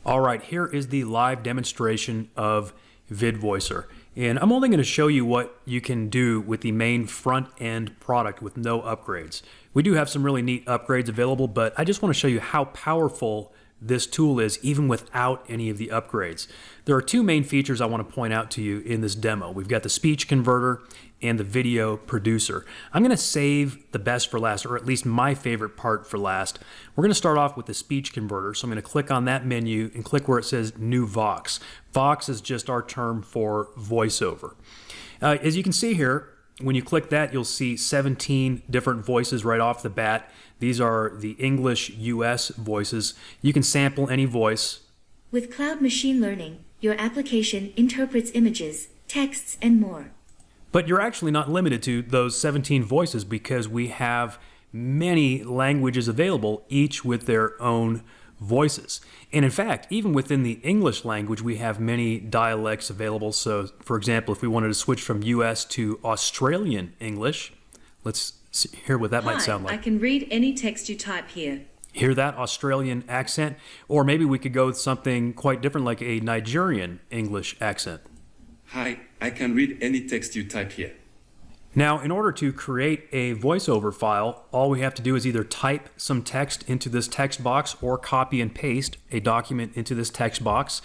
All right, here is the live demonstration of Vidvoicer. And I'm only going to show you what you can do with the main front-end product with no upgrades. We do have some really neat upgrades available, but I just want to show you how powerful this tool is even without any of the upgrades. There are two main features I want to point out to you in this demo. We've got the speech converter and the video producer. I'm going to save the best for last, or at least my favorite part for last. We're going to start off with the speech converter. So I'm going to click on that menu and click where it says New Vox. Vox is just our term for voiceover. As you can see here, when you click that, you'll see 17 different voices right off the bat. These are the English US voices. You can sample any voice. With cloud machine learning, your application interprets images, texts, and more. But you're actually not limited to those 17 voices because we have many languages available, each with their own voices. And in fact, even within the English language, we have many dialects available. So, for example, if we wanted to switch from US to Australian English, let's hear what that might sound like. I can read any text you type here. Hear that Australian accent? Or maybe we could go with something quite different like a Nigerian English accent. Hi, I can read any text you type here. Now, in order to create a voiceover file, all we have to do is either type some text into this text box or copy and paste a document into this text box,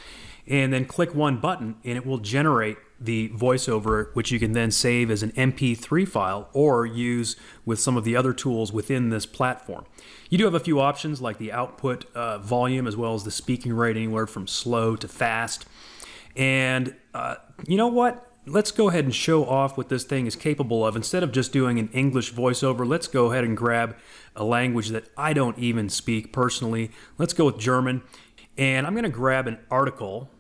and then click one button and it will generate the voiceover, which you can then save as an MP3 file or use with some of the other tools within this platform. You do have a few options like the output volume as well as the speaking rate, anywhere from slow to fast. And you know what? Let's go ahead and show off what this thing is capable of. Instead of just doing an English voiceover, let's go ahead and grab a language that I don't even speak personally. Let's go with German. And I'm going to grab an article.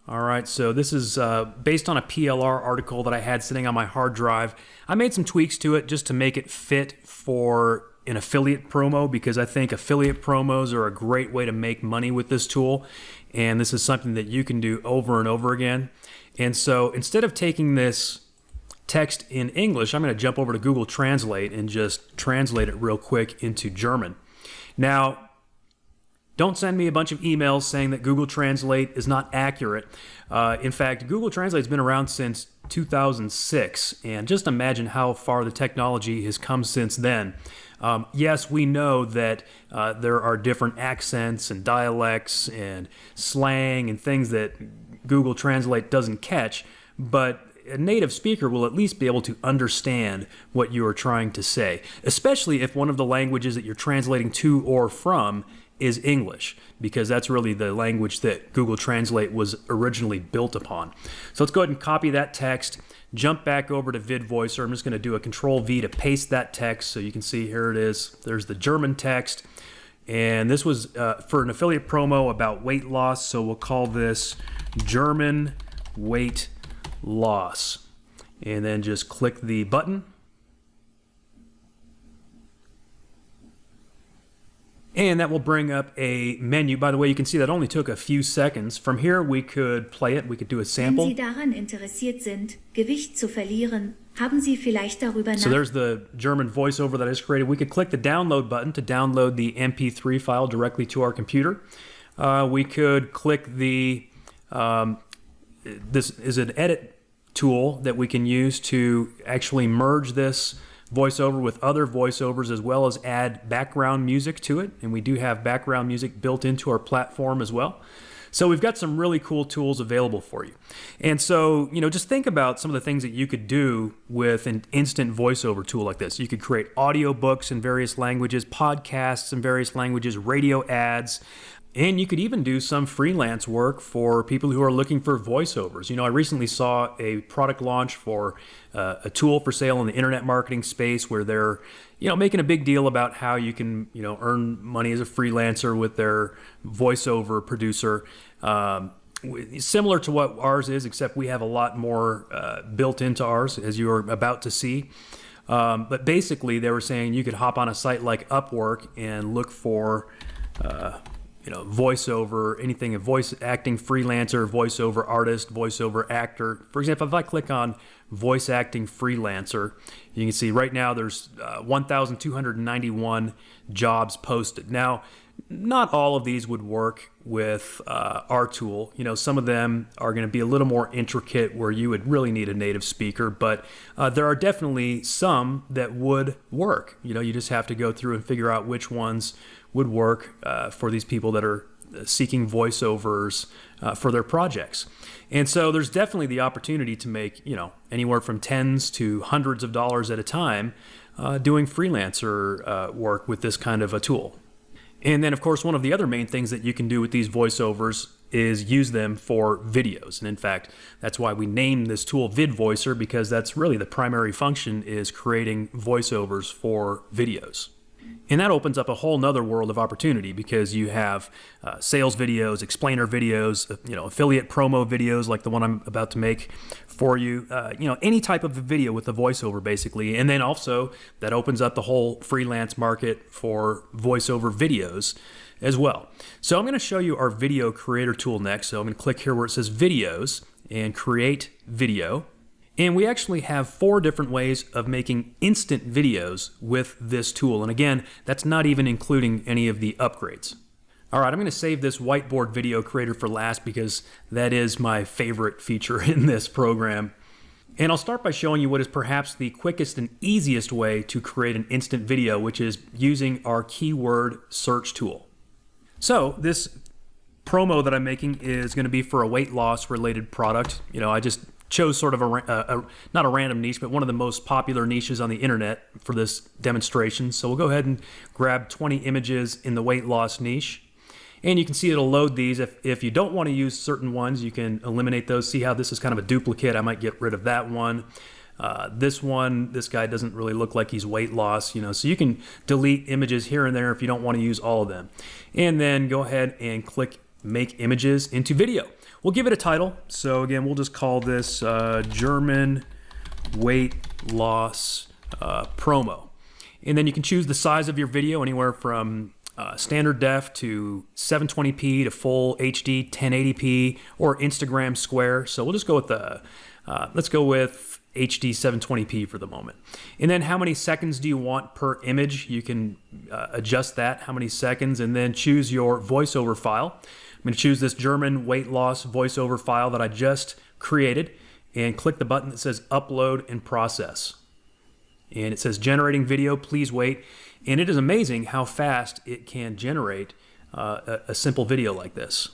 All right, so this is based on a PLR article that I had sitting on my hard drive. I made some tweaks to it just to make it fit for an affiliate promo because I think affiliate promos are a great way to make money with this tool. And this is something that you can do over and over again. And so instead of taking this text in English, I'm going to jump over to Google Translate and just translate it real quick into German. Now, don't send me a bunch of emails saying that Google Translate is not accurate. In fact, Google Translate's been around since 2006, and just imagine how far the technology has come since then. Yes, we know that there are different accents and dialects and slang and things that Google Translate doesn't catch, but a native speaker will at least be able to understand what you are trying to say, especially if one of the languages that you're translating to or from is English, because that's really the language that Google Translate was originally built upon. So let's go ahead and copy that text, jump back over to Vidvoicer. I'm just going to do a Control-V to paste that text so you can see here it is. There's the German text. And this was for an affiliate promo about weight loss, so we'll call this German weight loss. And then just click the button. And that will bring up a menu. By the way, you can see that only took a few seconds. From here, we could play it. We could do a sample. Wenn Sie daran interessiert sind, Gewicht zu verlieren, haben Sie vielleicht darüber So there's the German voiceover that I just created. We could click the download button to download the MP3 file directly to our computer. We could click the, this is an edit tool that we can use to actually merge this voiceover with other voiceovers as well as add background music to it. And we do have background music built into our platform as well. So we've got some really cool tools available for you. And so, just think about some of the things that you could do with an instant voiceover tool like this. You could create audiobooks in various languages, podcasts in various languages, radio ads, and you could even do some freelance work for people who are looking for voiceovers. I recently saw a product launch for a tool for sale in the internet marketing space where they're, making a big deal about how you can, earn money as a freelancer with their voiceover producer. Similar to what ours is, except we have a lot more built into ours, as you are about to see. But basically, they were saying you could hop on a site like Upwork and look for voiceover, anything, a voice acting freelancer, voiceover artist, voiceover actor. For example, if I click on voice acting freelancer, you can see right now there's 1,291 jobs posted. Now, not all of these would work with our tool. You know, some of them are going to be a little more intricate where you would really need a native speaker, but there are definitely some that would work. You know, you just have to go through and figure out which ones would work for these people that are seeking voiceovers for their projects. And so there's definitely the opportunity to make, you know, anywhere from tens to hundreds of dollars at a time doing freelancer work with this kind of a tool. And then, of course, one of the other main things that you can do with these voiceovers is use them for videos. And in fact, that's why we named this tool Vidvoicer, because that's really the primary function, is creating voiceovers for videos. And that opens up a whole nother world of opportunity, because you have sales videos, explainer videos, you know, affiliate promo videos like the one I'm about to make for you, you know, any type of video with a voiceover basically. And then also that opens up the whole freelance market for voiceover videos as well. So I'm going to show you our video creator tool next. So I'm going to click here where it says videos and create video. And we actually have 4 different ways of making instant videos with this tool. And again, that's not even including any of the upgrades. All right, I'm going to save this whiteboard video creator for last because that is my favorite feature in this program. And I'll start by showing you what is perhaps the quickest and easiest way to create an instant video, which is using our keyword search tool. So this promo that I'm making is going to be for a weight loss related product. You know, I just chose sort of not a random niche, but one of the most popular niches on the internet for this demonstration. So we'll go ahead and grab 20 images in the weight loss niche. And you can see it'll load these. If you don't want to use certain ones, you can eliminate those. See how this is kind of a duplicate. I might get rid of that one. This guy doesn't really look like he's weight loss, you know, so you can delete images here and there if you don't want to use all of them. And then go ahead and click Make Images into Video. We'll give it a title. So again, we'll just call this German weight loss promo. And then you can choose the size of your video anywhere from standard def to 720p to full HD 1080p or Instagram square. So we'll just go with let's go with HD 720p for the moment. And then how many seconds do you want per image? You can adjust that, how many seconds, and then choose your voiceover file. I'm going to choose this German weight loss voiceover file that I just created and click the button that says Upload and Process. And it says Generating Video, please wait. And it is amazing how fast it can generate a simple video like this.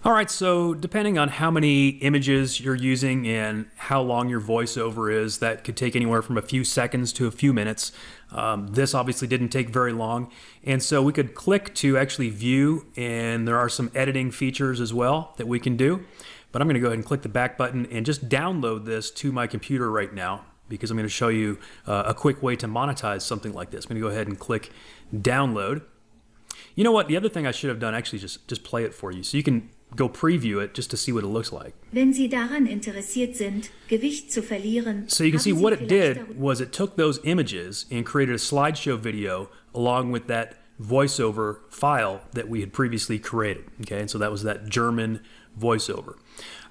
All right, so depending on how many images you're using and how long your voiceover is, that could take anywhere from a few seconds to a few minutes. This obviously didn't take very long. And so we could click to actually view, and there are some editing features as well that we can do. But I'm going to go ahead and click the back button and just download this to my computer right now, because I'm going to show you a quick way to monetize something like this. I'm going to go ahead and click download. You know what? The other thing I should have done, actually just play it for you. So you can go preview it just to see what it looks like. Wenn Sie daran interessiert sind, Gewicht zu verlieren, so you can see what it did was it took those images and created a slideshow video along with that voiceover file that we had previously created. Okay, and so that was that German voiceover.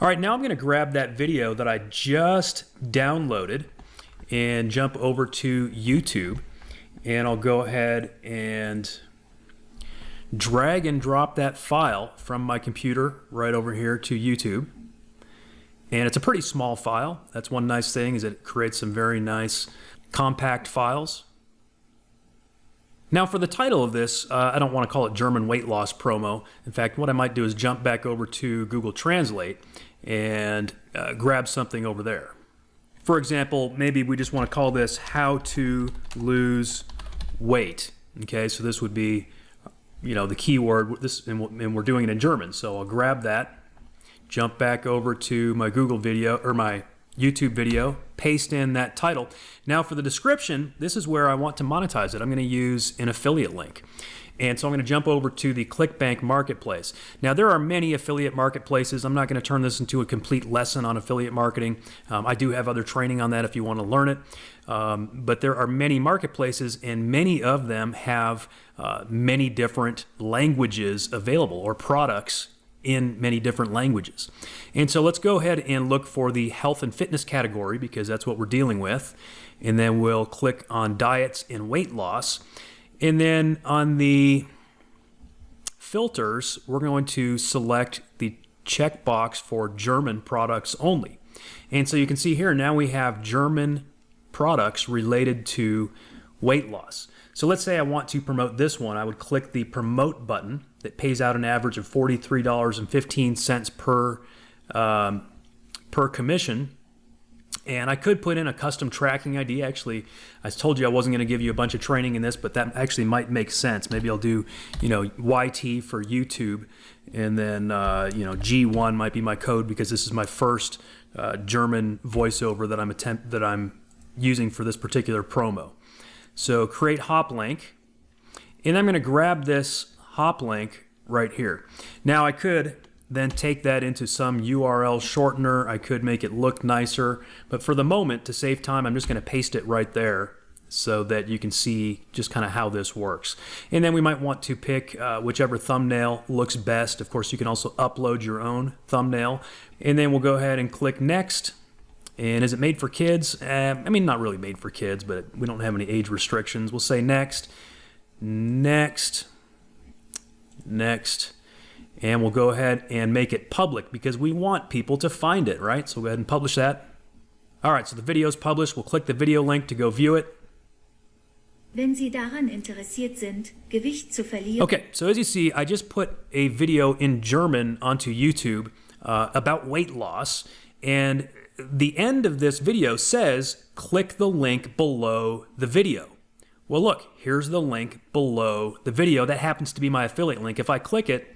All right, now I'm going to grab that video that I just downloaded and jump over to YouTube, and I'll go ahead and drag and drop that file from my computer right over here to YouTube. And it's a pretty small file. That's one nice thing, is it creates some very nice compact files. Now for the title of this, I don't want to call it German weight loss promo. In fact, what I might do is jump back over to Google Translate and grab something over there. For example, maybe we just want to call this How to Lose Weight. Okay, so this would be, you know, the keyword, this, and we're doing it in German. So I'll grab that, jump back over to my Google video or my YouTube video, paste in that title. Now for the description, this is where I want to monetize it. I'm going to use an affiliate link. And so I'm going to jump over to the ClickBank Marketplace. Now there are many affiliate marketplaces. I'm not going to turn this into a complete lesson on affiliate marketing. I do have other training on that if you want to learn it. But there are many marketplaces, and many of them have many different languages available or products in many different languages. And so let's go ahead and look for the health and fitness category because that's what we're dealing with. And then we'll click on diets and weight loss. And then on the filters, we're going to select the checkbox for German products only. And so you can see here now we have German products related to weight loss. So let's say I want to promote this one. I would click the promote button that pays out an average of $43.15 per commission. And I could put in a custom tracking ID. Actually, I told you I wasn't going to give you a bunch of training in this, but that actually might make sense. Maybe I'll do, YT for YouTube, and then, G1 might be my code because this is my first German voiceover that I'm using for this particular promo. So create hop link, and I'm going to grab this hop link right here. Now I could then take that into some URL shortener. I could make it look nicer, but for the moment, to save time, I'm just going to paste it right there so that you can see just kind of how this works. And then we might want to pick whichever thumbnail looks best. Of course, you can also upload your own thumbnail. And then we'll go ahead and click next. And is it made for kids? Not really made for kids, but we don't have any age restrictions. We'll say next, next, next. And we'll go ahead and make it public because we want people to find it, right? So we'll go ahead and publish that. All right, so the video is published. We'll click the video link to go view it. Wenn Sie daran interessiert sind, Gewicht zu verlieren. Okay, so as you see, I just put a video in German onto YouTube about weight loss. And the end of this video says, click the link below the video. Well, look, here's the link below the video. That happens to be my affiliate link. If I click it,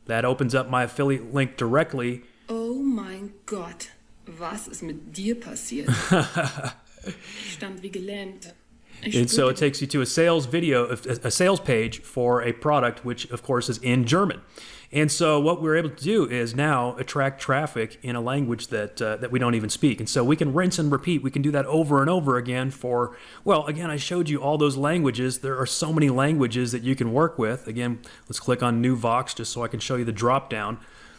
that opens up my affiliate link directly. Oh mein Gott, was ist mit dir passiert? Stand wie gelähmt. And so it takes you to a sales page for a product, which of course is in German. And so what we're able to do is now attract traffic in a language that we don't even speak. And so we can rinse and repeat. We can do that over and over again again, I showed you all those languages. There are so many languages that you can work with. Again, let's click on New Vox just so I can show you the drop down.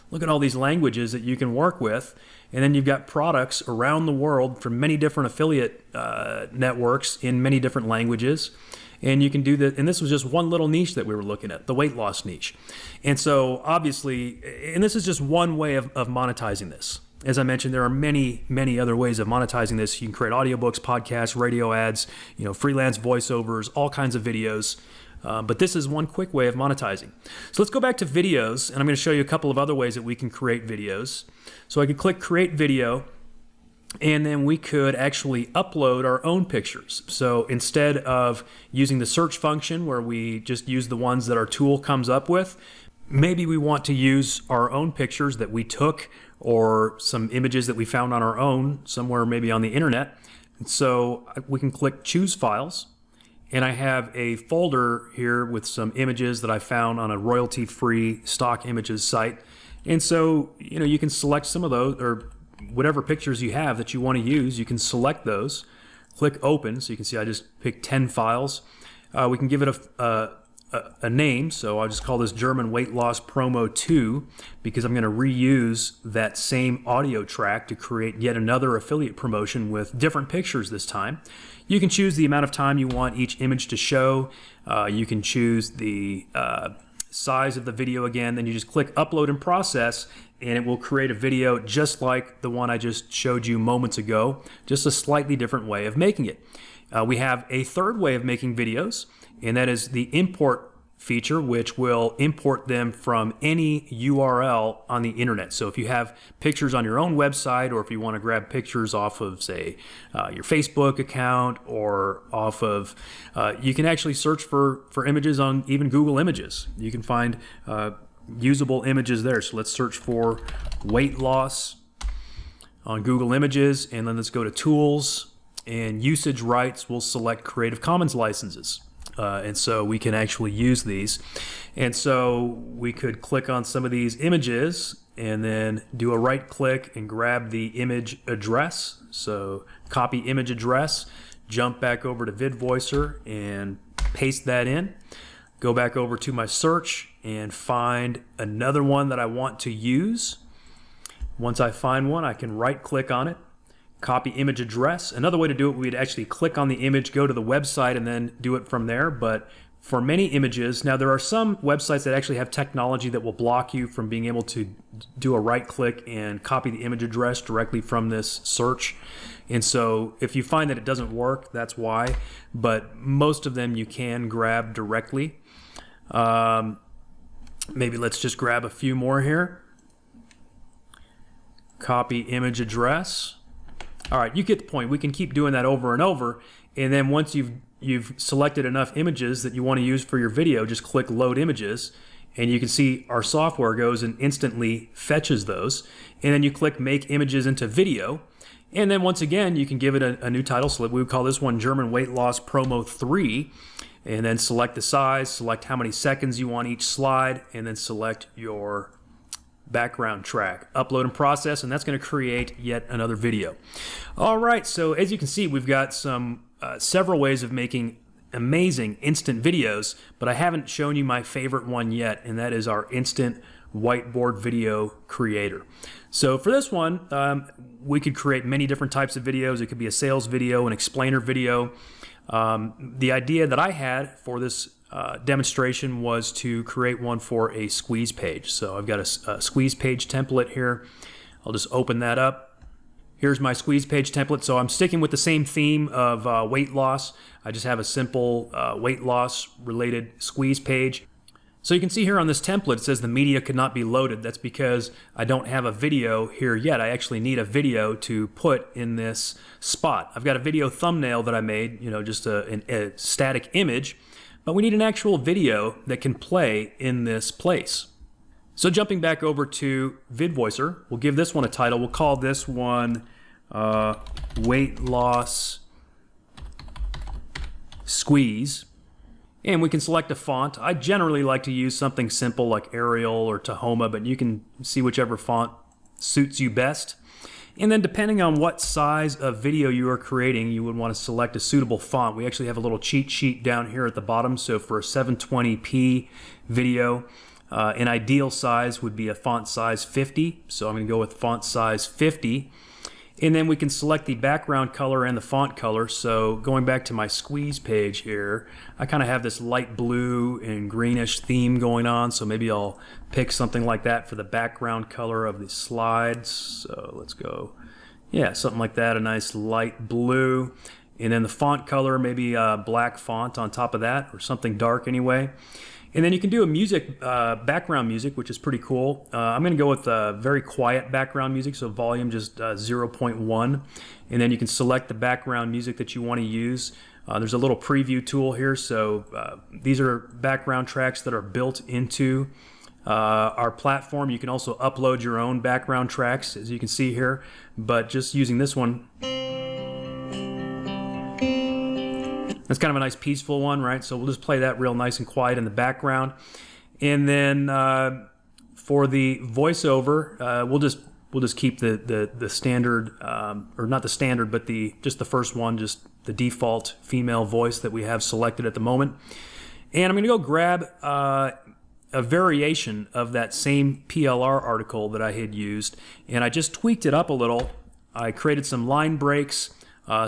Look at all these languages that you can work with. And then you've got products around the world from many different affiliate networks in many different languages. And you can do that. And this was just one little niche that we were looking at, the weight loss niche. And so obviously, and this is just one way of monetizing this. As I mentioned, there are many, many other ways of monetizing this. You can create audiobooks, podcasts, radio ads, freelance voiceovers, all kinds of videos. But this is one quick way of monetizing. So let's go back to videos, and I'm going to show you a couple of other ways that we can create videos. So I could click Create Video, and then we could actually upload our own pictures. So instead of using the search function where we just use the ones that our tool comes up with, maybe we want to use our own pictures that we took or some images that we found on our own, somewhere maybe on the internet. And so we can click Choose Files. And I have a folder here with some images that I found on a royalty-free stock images site. And so, you can select some of those, or whatever pictures you have that you want to use, you can select those. Click Open, so you can see I just picked 10 files. We can give it a name, so I'll just call this German Weight Loss Promo 2 because I'm going to reuse that same audio track to create yet another affiliate promotion with different pictures this time. You can choose the amount of time you want each image to show. You can choose the size of the video again. Then you just click Upload and Process, and it will create a video just like the one I just showed you moments ago, just a slightly different way of making it. We have a third way of making videos, and that is the import feature, which will import them from any URL on the internet. So if you have pictures on your own website, or if you want to grab pictures off of, say, your Facebook account, or off of, you can actually search for images on even Google Images. You can find usable images there. So let's search for weight loss on Google Images, and then let's go to Tools, and Usage Rights. We'll select Creative Commons licenses. And so we can actually use these. And so we could click on some of these images and then do a right click and grab the image address. So copy image address, jump back over to Vidvoicer and paste that in. go back over to my search and find another one that I want to use. Once I find one, I can right click on it, copy image address. Another way to do it, we'd actually click on the image, go to the website, and then do it from there. But for many images, now there are some websites that actually have technology that will block you from being able to do a right click and copy the image address directly from this search. And so if you find that it doesn't work, that's why. But most of them you can grab directly. Maybe let's just grab a few more here. Copy image address. All right, you get the point. We can keep doing that over and over. And then once you've selected enough images that you want to use for your video, just click Load Images. And you can see our software goes and instantly fetches those. And then you click Make Images into Video. And then once again, you can give it a new title. So we would call this one German Weight Loss Promo 3. And then select the size, select how many seconds you want each slide, and then select your background track. Upload and process, and that's going to create yet another video. All right, so as you can see, we've got several ways of making amazing instant videos, but I haven't shown you my favorite one yet, and that is our instant whiteboard video creator. So for this one, we could create many different types of videos. It could be a sales video, an explainer video. The idea that I had for this demonstration was to create one for a squeeze page. So I've got a squeeze page template here. I'll just open that up. Here's my squeeze page template. So I'm sticking with the same theme of weight loss. I just have a simple weight loss related squeeze page. So you can see here on this template, it says the media could not be loaded. That's because I don't have a video here yet. I actually need a video to put in this spot. I've got a video thumbnail that I made, just a static image, but we need an actual video that can play in this place. So jumping back over to Vidvoicer, we'll give this one a title. We'll call this one Weight Loss Squeeze. And we can select a font. I generally like to use something simple like Arial or Tahoma, but you can see whichever font suits you best. And then depending on what size of video you are creating, you would want to select a suitable font. We actually have a little cheat sheet down here at the bottom. So for a 720p video, an ideal size would be a font size 50. So I'm going to go with font size 50. And then we can select the background color and the font color. So going back to my squeeze page here, I kind of have this light blue and greenish theme going on. So maybe I'll pick something like that for the background color of the slides. So let's go, yeah, something like that, a nice light blue. And then the font color, maybe a black font on top of that, or something dark anyway. And then you can do a music, background music, which is pretty cool. I'm going to go with very quiet background music, so volume just 0.1. And then you can select the background music that you want to use. There's a little preview tool here, so these are background tracks that are built into our platform. You can also upload your own background tracks, as you can see here, but just using this one, that's kind of a nice peaceful one, right? So we'll just play that real nice and quiet in the background. And then for the voiceover, we'll just keep the standard, or not the standard, but just the first one, just the default female voice that we have selected at the moment. And I'm going to go grab a variation of that same PLR article that I had used, and I just tweaked it up a little. I created some line breaks,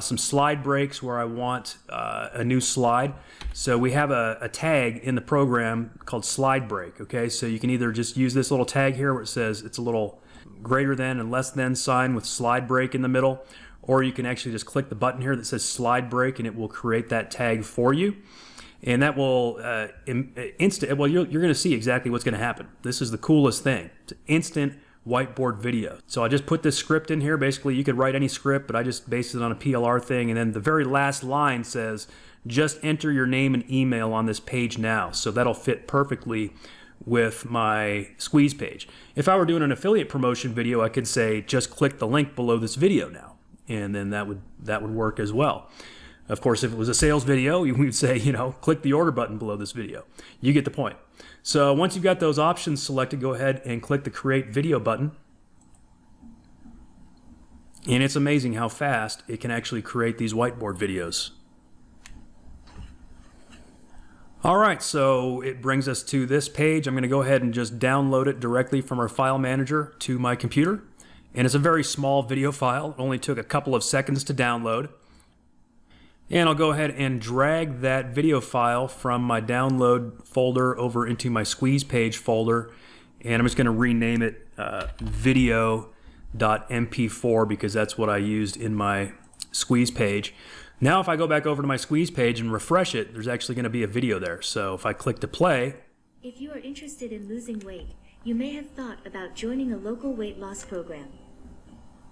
some slide breaks where I want a new slide. So we have a tag in the program called slide break. Okay, so you can either just use this little tag here where it says it's a little greater than and less than sign with slide break in the middle, or you can actually just click the button here that says slide break and it will create that tag for you. And that will well, you're going to see exactly what's going to happen. This is the coolest thing. It's instant whiteboard video. So I just put this script in here. Basically, you could write any script, but I just based it on a PLR thing. And then the very last line says, just enter your name and email on this page now. So that'll fit perfectly with my squeeze page. If I were doing an affiliate promotion video, I could say, just click the link below this video now. And then that would work as well. Of course, if it was a sales video, we would say, click the order button below this video. You get the point. So once you've got those options selected, go ahead and click the Create Video button. And it's amazing how fast it can actually create these whiteboard videos. All right, so it brings us to this page. I'm going to go ahead and just download it directly from our file manager to my computer. And it's a very small video file. It only took a couple of seconds to download. And I'll go ahead and drag that video file from my download folder over into my squeeze page folder. And I'm just going to rename it video.mp4 because that's what I used in my squeeze page. Now if I go back over to my squeeze page and refresh it, there's actually going to be a video there. So if I click to play. If you are interested in losing weight, you may have thought about joining a local weight loss program.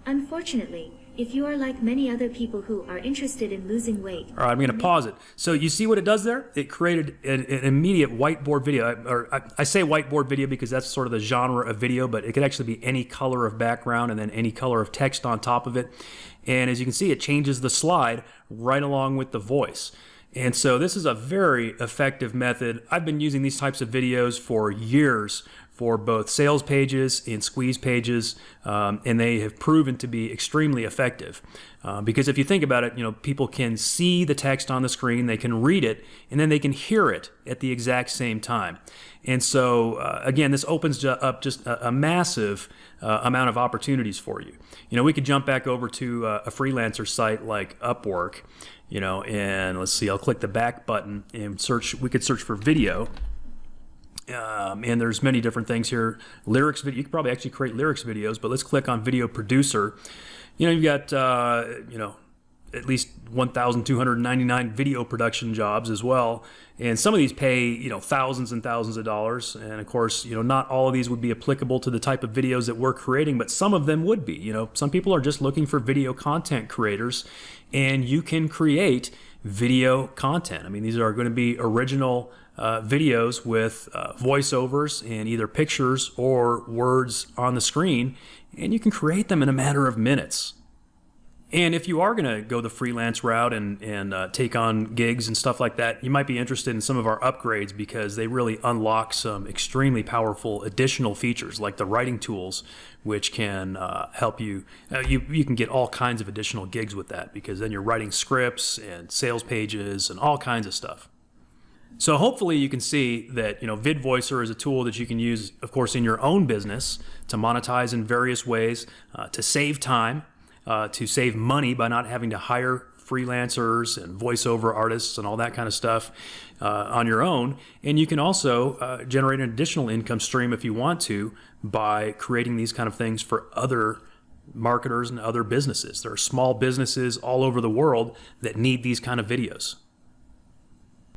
Unfortunately, if you are like many other people who are interested in losing weight... All right, I'm going to pause it. So you see what it does there? It created an immediate whiteboard video. I say whiteboard video because that's sort of the genre of video, but it could actually be any color of background and then any color of text on top of it. And as you can see, it changes the slide right along with the voice. And so this is a very effective method. I've been using these types of videos for years for both sales pages and squeeze pages, and they have proven to be extremely effective. Because if you think about it, people can see the text on the screen, they can read it, and then they can hear it at the exact same time. And so, again, this opens up just a massive amount of opportunities for you. We could jump back over to a freelancer site like Upwork, and let's see, I'll click the back button and search. We could search for video. And there's many different things here. Lyrics video, you could probably actually create lyrics videos, but let's click on video producer. You've got, at least 1,299 video production jobs as well. And some of these pay, thousands and thousands of dollars. And of course, not all of these would be applicable to the type of videos that we're creating, but some of them would be. Some people are just looking for video content creators, and you can create video content. I mean, these are going to be original videos with voiceovers and either pictures or words on the screen, and you can create them in a matter of minutes. And if you are going to go the freelance route and take on gigs and stuff like that, you might be interested in some of our upgrades because they really unlock some extremely powerful additional features like the writing tools, which can help you. You can get all kinds of additional gigs with that because then you're writing scripts and sales pages and all kinds of stuff. So hopefully you can see that Vidvoicer is a tool that you can use, of course, in your own business to monetize in various ways, to save time, to save money by not having to hire freelancers and voiceover artists and all that kind of stuff on your own. And you can also generate an additional income stream if you want to by creating these kind of things for other marketers and other businesses. There are small businesses all over the world that need these kind of videos.